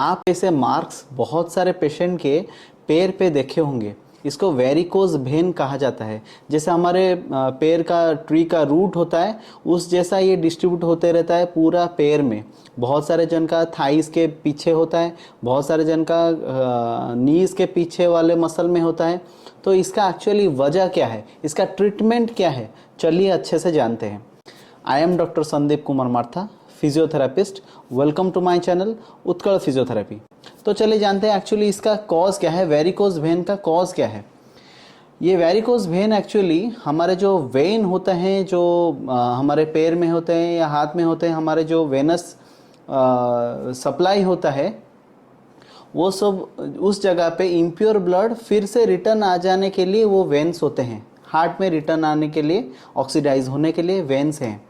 आप ऐसे मार्क्स बहुत सारे पेशेंट के पैर पे देखे होंगे। इसको वेरिकोज वेन कहा जाता है। जैसे हमारे पैर का ट्री का रूट होता है, उस जैसा ये डिस्ट्रीब्यूट होते रहता है पूरा पैर में। बहुत सारे जन का थाइस के पीछे होता है, बहुत सारे जन का नीज के पीछे वाले मसल में होता है। तो इसका एक्चुअली वजह क्या है, इसका ट्रीटमेंट क्या है, चलिए अच्छे से जानते हैं। I am doctor Sandeep Kumar Martha, physiotherapist. Welcome to my channel Utkal physiotherapy. तो चलिए जानते हैं एक्चुअली इसका कॉज क्या है, वेरिकोज वेन का कॉज क्या है। ये वेरिकोज वेन एक्चुअली हमारे जो वेन होते हैं, जो हमारे पैर में होते हैं या हाथ में होते हैं, हमारे जो वेनस सप्लाई होता है, वो सब उस जगह पे इम्प्योर ब्लड फिर से रिटर्न आ जाने के लिए वो वेन्स होते हैं। हार्ट में रिटर्न आने के लिए, ऑक्सीडाइज होने के लिए वेन्स हैं।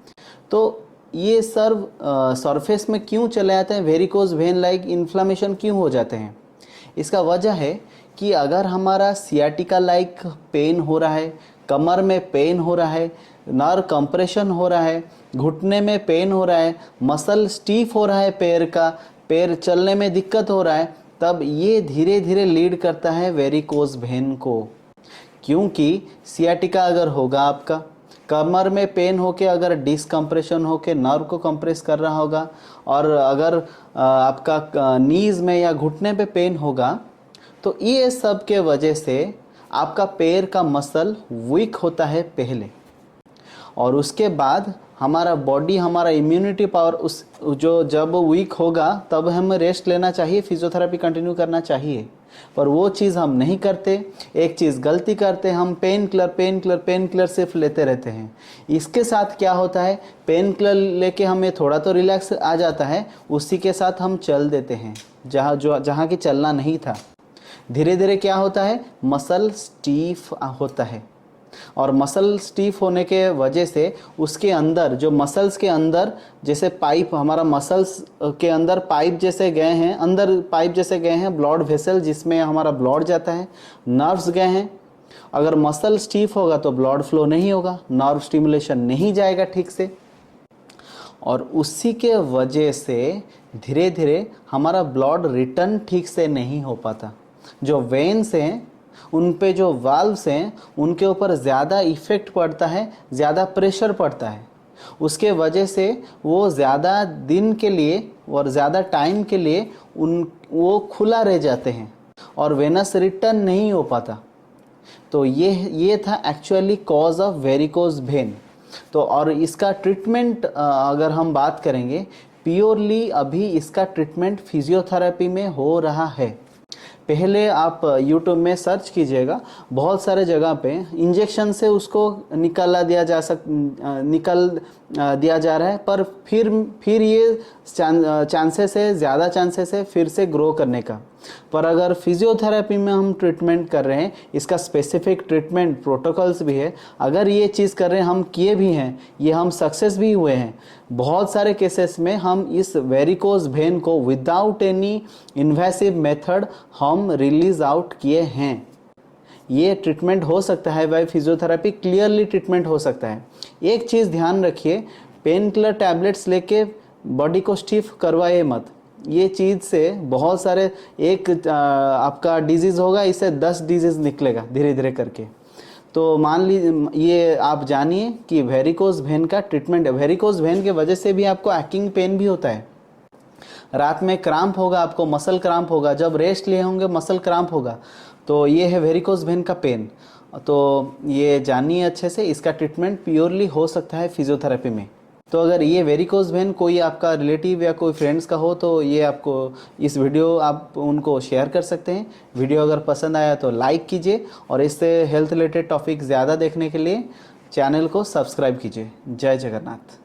तो ये सरफेस में क्यों चले जाते हैं, वेरिकोज वेन लाइक इन्फ्लामेशन क्यों हो जाते हैं। इसका वजह है कि अगर हमारा सियाटिका लाइक पेन हो रहा है, कमर में पेन हो रहा है, नर्व कंप्रेशन हो रहा है, घुटने में पेन हो रहा है, मसल स्टीफ हो रहा है पैर का, पैर चलने में दिक्कत हो रहा है, तब ये धीरे धीरे लीड करता है वेरिकोज वेन को। क्योंकि सियाटिका अगर होगा, आपका कमर में पेन होके अगर डिसकम्प्रेशन होके नर्व को कंप्रेस कर रहा होगा, और अगर आपका नीज में या घुटने पे पेन होगा, तो ये सब के वजह से आपका पैर का मसल वीक होता है पहले, और उसके बाद हमारा बॉडी, हमारा इम्यूनिटी पावर उस जो जब वीक होगा तब हमें रेस्ट लेना चाहिए, फिजियोथेरेपी कंटिन्यू करना चाहिए। पर वो चीज़ हम नहीं करते। एक चीज़ गलती करते, हम पेन किलर सिर्फ लेते रहते हैं। इसके साथ क्या होता है, पेन किलर लेके हमें थोड़ा तो रिलैक्स आ जाता है, उसी के साथ हम चल देते हैं जहाँ की चलना नहीं था। धीरे धीरे क्या होता है, मसल स्टीफ होता है, और मसल स्टीफ होने के वजह से उसके अंदर जो मसल्स के अंदर जैसे पाइप, हमारा मसल्स के अंदर पाइप जैसे गए हैं, अंदर पाइप जैसे गए हैं, ब्लड वेसल जिसमें हमारा ब्लड जाता है, नर्व्स गए हैं। अगर मसल स्टीफ होगा तो ब्लड फ्लो नहीं होगा, नर्व स्टिमुलेशन नहीं जाएगा ठीक से, और उसी के वजह से धीरे धीरे हमारा ब्लड रिटर्न ठीक से नहीं हो पाता। जो वेन्स हैं, उन पे जो वाल्व्स हैं, उनके ऊपर ज़्यादा इफ़ेक्ट पड़ता है, ज़्यादा प्रेशर पड़ता है। उसके वजह से वो ज़्यादा दिन के लिए और ज़्यादा टाइम के लिए वो खुला रह जाते हैं और वेनस रिटर्न नहीं हो पाता। तो ये था actually cause of varicose vein. तो और इसका ट्रीटमेंट अगर हम बात करेंगे, प्योरली अभी इसका ट्रीटमेंट फिजियोथेरेपी में हो रहा है। पहले आप YouTube में सर्च कीजिएगा, बहुत सारे जगह पे इंजेक्शन से उसको निकल दिया जा रहा है, पर फिर ये चांसेस है, ज़्यादा चांसेस है फिर से ग्रो करने का। पर अगर फिजियोथेरेपी में हम ट्रीटमेंट कर रहे हैं, इसका स्पेसिफिक ट्रीटमेंट प्रोटोकॉल्स भी है। अगर ये चीज़ कर रहे हैं, हम किए भी हैं, ये हम सक्सेस भी हुए हैं। बहुत सारे केसेस में हम इस वेरिकोज वेन को विदाउट एनी इन्वेसिव मेथड हम रिलीज आउट किए हैं। ये ट्रीटमेंट हो सकता है बाय फिजियोथेरेपी, क्लियरली ट्रीटमेंट हो सकता है। एक चीज़ ध्यान रखिए, पेन किलर टैबलेट्स लेके बॉडी को स्टिफ करवाइए मत। ये चीज़ से बहुत सारे, एक आपका डिजीज़ होगा, इससे 10 डिजीज़ निकलेगा धीरे धीरे करके। तो मान लीजिए, ये आप जानिए कि वेरिकोज वेन का ट्रीटमेंट है। वेरिकोज वेन के वजह से भी आपको एक्किंग पेन भी होता है। रात में क्रैम्प होगा, आपको मसल क्रैम्प होगा, जब रेस्ट लिए होंगे मसल क्रैम्प होगा। तो ये है वेरिकोज वेन का पेन। तो ये जानिए अच्छे से, इसका ट्रीटमेंट प्योरली हो सकता है फिजियोथेरेपी में। तो अगर ये वेरिकोज वेन कोई आपका रिलेटिव या कोई फ्रेंड्स का हो, तो ये आपको इस वीडियो आप उनको शेयर कर सकते हैं। वीडियो अगर पसंद आया तो लाइक कीजिए, और इससे हेल्थ रिलेटेड टॉपिक ज़्यादा देखने के लिए चैनल को सब्सक्राइब कीजिए। जय जगन्नाथ।